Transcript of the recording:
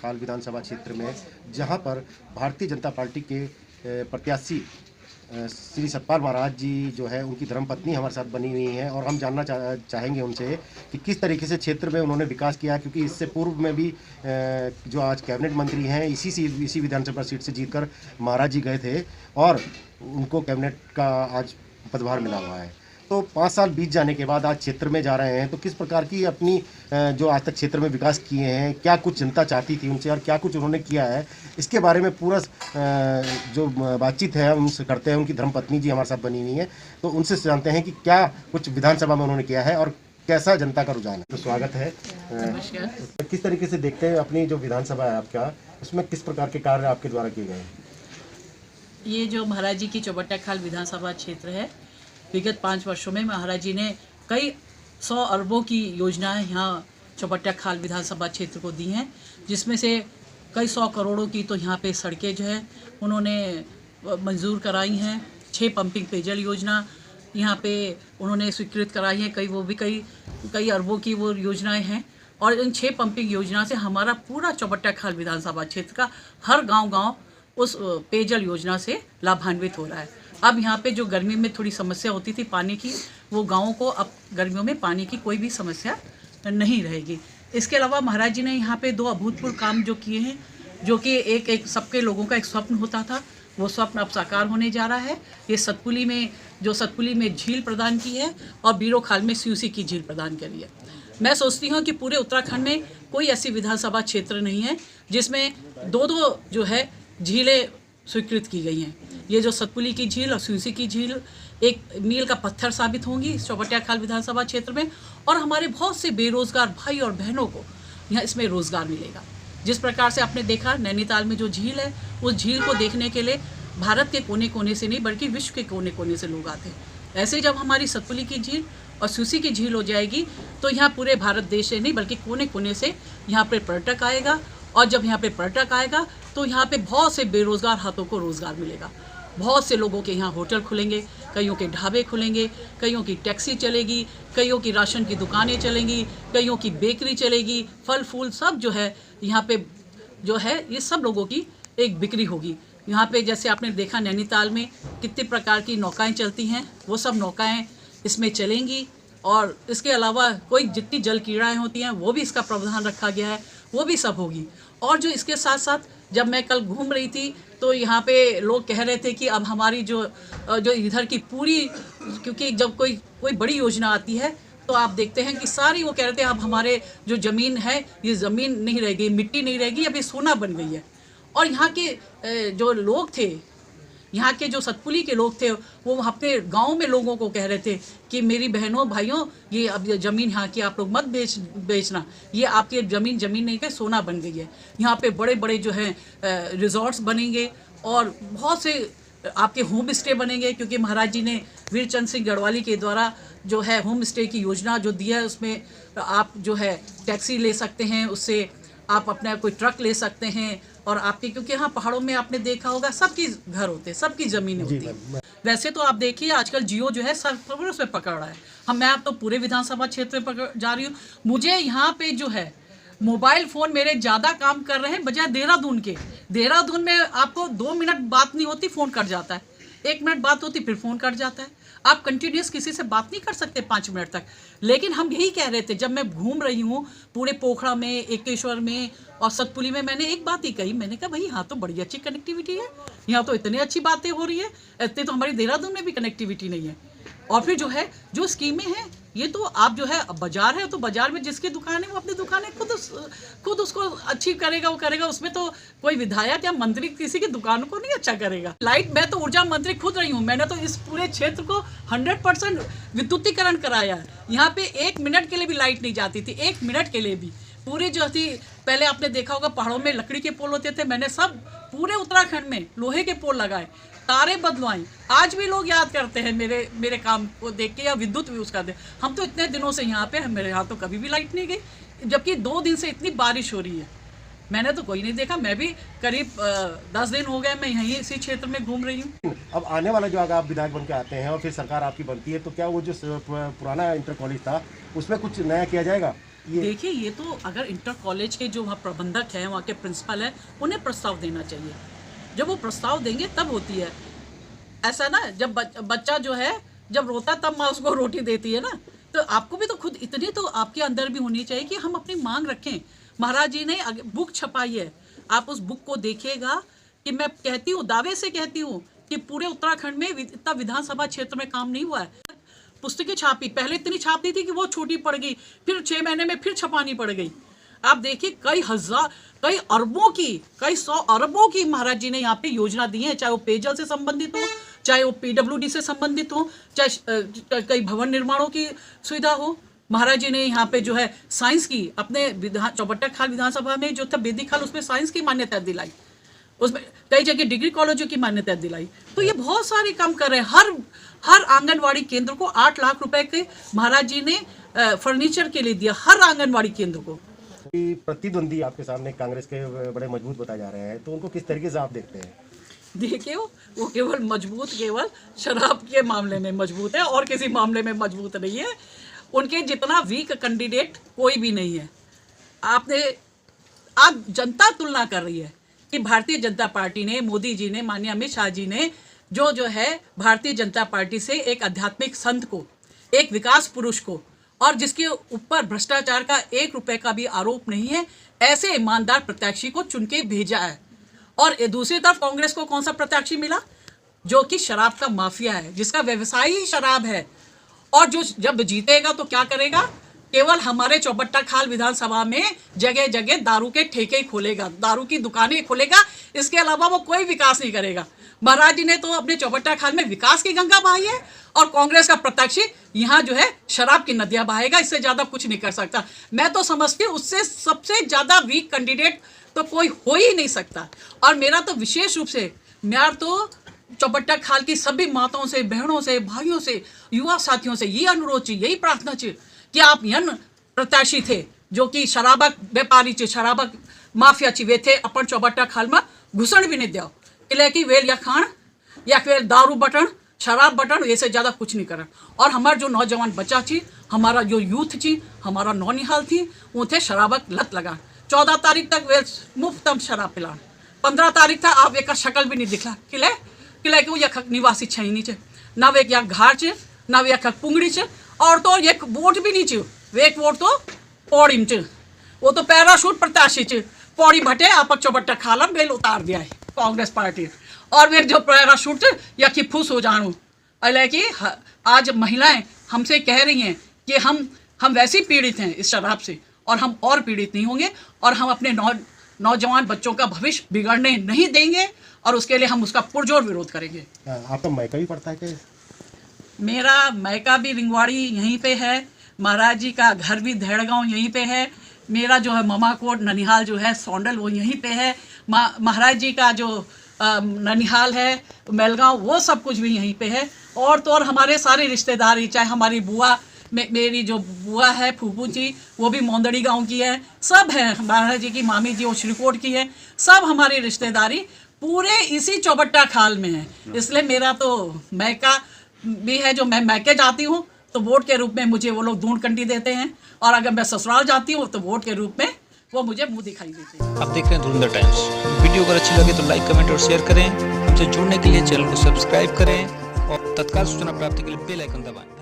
खाल विधानसभा क्षेत्र में, जहां पर भारतीय जनता पार्टी के प्रत्याशी श्री सतपाल महाराज जी जो है उनकी धर्मपत्नी हमारे साथ बनी हुई हैं और हम जानना चाहेंगे उनसे कि किस तरीके से क्षेत्र में उन्होंने विकास किया, क्योंकि इससे पूर्व में भी जो आज कैबिनेट मंत्री हैं इसी विधानसभा सीट से जीतकर महाराज जी गए थे और उनको कैबिनेट का आज पदभार मिला हुआ है। तो 5 साल बीत जाने के बाद आज क्षेत्र में जा रहे हैं, तो किस प्रकार की अपनी जो आज तक क्षेत्र में विकास किए हैं, क्या कुछ जनता चाहती थी उनसे और क्या कुछ उन्होंने किया है, इसके बारे में पूरा जो बातचीत है उनसे करते हैं। उनकी धर्मपत्नी जी हमारे साथ बनी हुई है, तो उनसे जानते हैं कि क्या कुछ विधानसभा में उन्होंने किया है और कैसा जनता का रुझान है। तो स्वागत है। किस तरीके से देखते हैं अपनी जो विधानसभा है आपका, उसमें किस प्रकार के कार्य आपके द्वारा किए गए हैं? ये जो महाराज जी की चौबट्टा खाल विधानसभा क्षेत्र है, विगत 5 वर्षों में महाराज जी ने कई 100 अरबों की योजनाएं यहाँ चौबट्टा खाल विधानसभा क्षेत्र को दी हैं, जिसमें से कई 100 करोड़ों की तो यहाँ पे सड़कें जो है उन्होंने मंजूर कराई हैं। 6 पंपिंग पेयजल योजना यहाँ पे उन्होंने स्वीकृत कराई है, कई अरबों की वो योजनाएं हैं। और इन 6 पंपिंग योजना से हमारा पूरा चौबट्टा खाल विधानसभा क्षेत्र का हर गाँव उस पेयजल योजना से लाभान्वित हो रहा है। अब यहाँ पे जो गर्मी में थोड़ी समस्या होती थी पानी की, वो गाँवों को अब गर्मियों में पानी की कोई भी समस्या नहीं रहेगी। इसके अलावा महाराज जी ने यहाँ पे 2 अभूतपूर्व काम जो किए हैं, जो कि एक सबके लोगों का एक स्वप्न होता था, वो स्वप्न अब साकार होने जा रहा है। ये सतपुली में झील प्रदान की है और बीरोखाल में सीयूसी की झील प्रदान करी है। मैं सोचती हूँ कि पूरे उत्तराखंड में कोई ऐसी विधानसभा क्षेत्र नहीं है जिसमें 2 जो है झीलें स्वीकृत की गई हैं। ये जो सतपुली की झील और सीयूसी की झील एक मील का पत्थर साबित होंगी इस चौबट्टा खाल विधानसभा क्षेत्र में, और हमारे बहुत से बेरोजगार भाई और बहनों को यहाँ इसमें रोजगार मिलेगा। जिस प्रकार से आपने देखा नैनीताल में जो झील है, उस झील को देखने के लिए भारत के कोने कोने से नहीं बल्कि विश्व के कोने कोने से लोग आते हैं। ऐसे जब हमारी सतपुली की झील और सीयूसी की झील हो जाएगी तो यहाँ पूरे भारत देश से नहीं बल्कि कोने कोने से यहाँ पर पर्यटक आएगा, और जब यहाँ पे पर्यटक आएगा तो यहाँ पे बहुत से बेरोजगार हाथों को रोजगार मिलेगा। बहुत से लोगों के यहाँ होटल खुलेंगे, कईयों के ढाबे खुलेंगे, कईयों की टैक्सी चलेगी, कईयों की राशन की दुकानें चलेंगी, कईयों की बेकरी चलेगी, फल फूल सब जो है यहाँ पे जो है ये सब लोगों की एक बिक्री होगी। यहाँ पे जैसे आपने देखा नैनीताल में कितने प्रकार की नौकाएँ चलती हैं, वो सब नौकाएँ इसमें चलेंगी। और इसके अलावा कोई जितनी जल क्रीड़ाएँ होती हैं वो भी इसका प्रावधान रखा गया है, वो भी सब होगी। और जो इसके साथ साथ जब मैं कल घूम रही थी तो यहाँ पे लोग कह रहे थे कि अब हमारी जो इधर की पूरी, क्योंकि जब कोई बड़ी योजना आती है तो आप देखते हैं कि सारी वो कह रहे थे अब हमारे जो ज़मीन है ये ज़मीन नहीं रहेगी, मिट्टी नहीं रहेगी, अब ये सोना बन गई है। और यहाँ के जो लोग थे, यहाँ के जो सतपुली के लोग थे, वो अपने गांव में लोगों को कह रहे थे कि मेरी बहनों भाइयों ये अब ज़मीन यहाँ की आप लोग मत बेचना, ये आपकी ज़मीन नहीं है, सोना बन गई है। यहाँ पे बड़े बड़े जो हैं रिजॉर्ट्स बनेंगे और बहुत से आपके होम स्टे बनेंगे, क्योंकि महाराज जी ने वीरचंद सिंह गढ़वाली के द्वारा जो है होम स्टे की योजना जो दिया है, उसमें आप जो है टैक्सी ले सकते हैं, उससे आप अपना कोई ट्रक ले सकते हैं। और आपके क्योंकि यहाँ पहाड़ों में आपने देखा होगा सबकी घर होते हैं, सबकी ज़मीनें होती हैं। वैसे तो आप देखिए आजकल जियो जो है सब उसमें पकड़ रहा है। मैं आप तो पूरे विधानसभा क्षेत्र में पकड़ जा रही हूँ। मुझे यहाँ पे जो है मोबाइल फ़ोन मेरे ज़्यादा काम कर रहे हैं बजाय देहरादून के। देहरादून में आपको 2 मिनट बात नहीं होती फ़ोन कट जाता है, 1 मिनट बात होती फिर फ़ोन कट जाता है। आप कंटिन्यूस किसी से बात नहीं कर सकते 5 मिनट तक। लेकिन हम यही कह रहे थे जब मैं घूम रही हूँ पूरे पोखरा में, एकेश्वर में और सतपुली में, मैंने एक बात ही कही, मैंने कहा भाई यहाँ तो बड़ी अच्छी कनेक्टिविटी है, यहाँ तो इतनी अच्छी बातें हो रही है, इतने तो हमारी देहरादून में भी कनेक्टिविटी नहीं है। और फिर जो है जो स्कीमें हैं ये तो आप जो है बाजार है तो बाजार में जिसकी दुकान है वो अपनी दुकानें खुद उसको अच्छी करेगा, वो करेगा। उसमें तो कोई विधायक या मंत्री किसी की दुकान को नहीं अच्छा करेगा। लाइट, मैं तो ऊर्जा मंत्री खुद रही हूँ, मैंने तो इस पूरे क्षेत्र को 100% विद्युतीकरण कराया है। यहाँ पे 1 मिनट के लिए भी लाइट नहीं जाती थी, 1 मिनट के लिए भी। पूरे जो थी पहले आपने देखा होगा पहाड़ों में लकड़ी के पोल होते थे, मैंने सब पूरे उत्तराखंड में लोहे के पोल लगाए, तारे बदलवाई। आज भी लोग याद करते हैं मेरे काम को देख के, या विद्युत भी उसका दे। हम तो इतने दिनों से यहाँ पे, मेरे यहाँ तो कभी भी लाइट नहीं गई, जबकि 2 दिन से इतनी बारिश हो रही है। मैंने तो कोई नहीं देखा। मैं भी करीब 10 दिन हो गए मैं यहीं इसी क्षेत्र में घूम रही हूँ। अब आने वाला जो अगर आप विधायक बन के आते हैं और फिर सरकार आपकी बनती है तो क्या वो जो पुराना इंटर कॉलेज था उसमें कुछ नया किया जाएगा? देखिए, ये तो अगर इंटर कॉलेज के जो वहाँ प्रबंधक हैं, वहाँ के प्रिंसिपल हैं, उन्हें प्रस्ताव देना चाहिए। जब वो प्रस्ताव देंगे तब होती है। ऐसा ना, जब बच्चा जो है जब रोता तब माँ उसको रोटी देती है ना, तो आपको भी तो खुद इतनी तो आपके अंदर भी होनी चाहिए कि हम अपनी मांग रखें। महाराज जी ने बुक छपाई है, आप उस बुक को देखिएगा कि मैं कहती हूँ, दावे से कहती हूँ कि पूरे उत्तराखंड में इतना विधानसभा क्षेत्र में काम नहीं हुआ है। पुस्तकें छापी, पहले इतनी छाप दी थी कि वो छोटी पड़ गई, फिर 6 महीने में फिर छपानी पड़ गई। आप देखिए, कई अरबों की, कई 100 अरबों की महाराज जी ने यहाँ पे योजना दी है, चाहे वो पेयजल से संबंधित हो, चाहे वो PWD से संबंधित हो, चाहे कई भवन निर्माणों की सुविधा हो। महाराज जी ने यहाँ पे जो है साइंस की, अपने चौबट्टा खाल विधानसभा में जो था बेदी खाल, उसमें साइंस की मान्यता दिलाई, उसमें कई जगह डिग्री कॉलेजों की मान्यता दिलाई। तो ये बहुत सारे काम कर रहे हैं। हर आंगनवाड़ी केंद्र को 8 लाख रुपए के महाराज जी ने फर्नीचर के लिए दिया, हर आंगनवाड़ी केंद्र को। प्रतिद्वंदी आपके सामने कांग्रेस के बड़े मजबूत बताए जा रहे हैं, तो उनको किस तरीके से आप देखते हैं? देखिए, वो केवल मजबूत, केवल शराब के मामले में मजबूत है और किसी मामले में मजबूत नहीं है। उनके जितना वीक कैंडिडेट कोई भी नहीं है। आप जनता तुलना कर रही है कि भारतीय जनता पार्टी ने, मोदी जी ने, माननीय अमित शाह जी ने जो है भारतीय जनता पार्टी से एक आध्यात्मिक संत को, एक विकास पुरुष को, और जिसके ऊपर भ्रष्टाचार का 1 रुपए का भी आरोप नहीं है, ऐसे ईमानदार प्रत्याशी को चुन के भेजा है। और दूसरी तरफ कांग्रेस को कौन सा प्रत्याशी मिला? जो कि शराब का माफिया है, जिसका व्यवसाय ही शराब है। और जो जब जीतेगा तो क्या करेगा? केवल हमारे चौबट्टा खाल विधानसभा में जगह जगह दारू के ठेके खोलेगा, दारू की दुकानें खोलेगा, इसके अलावा वो कोई विकास नहीं करेगा। महाराज जी ने तो अपने चौबट्टा खाल में विकास की गंगा बहाई है, और कांग्रेस का प्रत्याशी यहाँ जो है शराब की नदियां बहाएगा। इससे ज्यादा कुछ नहीं कर सकता। मैं तो समझती हूँ उससे सबसे ज्यादा वीक कैंडिडेट तो कोई हो ही नहीं सकता। और मेरा तो विशेष रूप से, मैं तो चौबट्टा खाल की सभी माताओं से, बहनों से, भाइयों से, युवा साथियों से ये अनुरोध चाहिए, यही प्रार्थना चाहिए कि आप यन प्रत्याशी थे जो कि शराबक व्यापारी चे, शराबक माफिया चे, वे थे अपन चौबट्टा खाल में घुसण भी नहीं दिया। किले की वेल या खान या फिर दारू बटन, शराब बटन, ऐसे ज़्यादा कुछ नहीं करा। और हमारे जो नौजवान बच्चा थी, हमारा जो यूथ थी, हमारा नौनिहाल थी, वो थे शराबक लत लगा। 14 तारीख तक वे मुफ्त हम शराब पिला, 15 तारीख था आप एक शक्ल भी नहीं दिखला। किले कि वो यख निवासी छ ही नहीं चे, ना वे या घार चे, ना वे यख पुंगड़ी चे, और तो एक वोट भी नहीं चे। वे एक वोट तो पौड़ी चे, वो तो पैराशूट प्रत्याशी चे, पौड़ी भटे आप चौबट्टा खाला बेल उतार दिया है कांग्रेस पार्टी। और वे जो पैराशूट यखी फूस हो जानू अले कि आज महिलाएं हमसे कह रही हैं कि हम वैसे पीड़ित हैं इस शराब से, और हम और पीड़ित नहीं होंगे, और हम अपने नौजवान बच्चों का भविष्य बिगड़ने नहीं देंगे, और उसके लिए हम उसका पुरजोर विरोध करेंगे। आपका मायका भी पड़ता है क्या? मेरा मायका भी रिंगवाड़ी यहीं पे है, महाराज जी का घर भी धेड़गांव यहीं पे है, मेरा जो है ममाकोट ननिहाल जो है सौंडल वो यहीं पे है, महाराज जी का जो ननिहाल है मेलगांव वो सब कुछ भी यहीं पे है। और तो और हमारे सारे रिश्तेदार, चाहे हमारी बुआ, मेरी जो बुआ है फूफू जी, वो भी मोंदड़ी गांव की है, सब है। महाराज जी की मामी जी वो श्रीकोट की है, सब हमारी रिश्तेदारी पूरे इसी चौबट्टा खाल में है। इसलिए मेरा तो मैका भी है, जो मैं मैके जाती हूँ तो वोट के रूप में मुझे वो लोग ढूंढ कंडी देते हैं, और अगर मैं ससुराल जाती हूँ तो वोट के रूप में वो मुझे मुंह दिखाई देते हैं। आप देख रहे हैं धुरंधर टाइम्स। वीडियो अगर अच्छी लगे तो लाइक, कमेंट और शेयर करें। हमसे जुड़ने के लिए चैनल को सब्सक्राइब करें, और तत्काल सूचना प्राप्ति के लिए बेल आइकन दबाएं।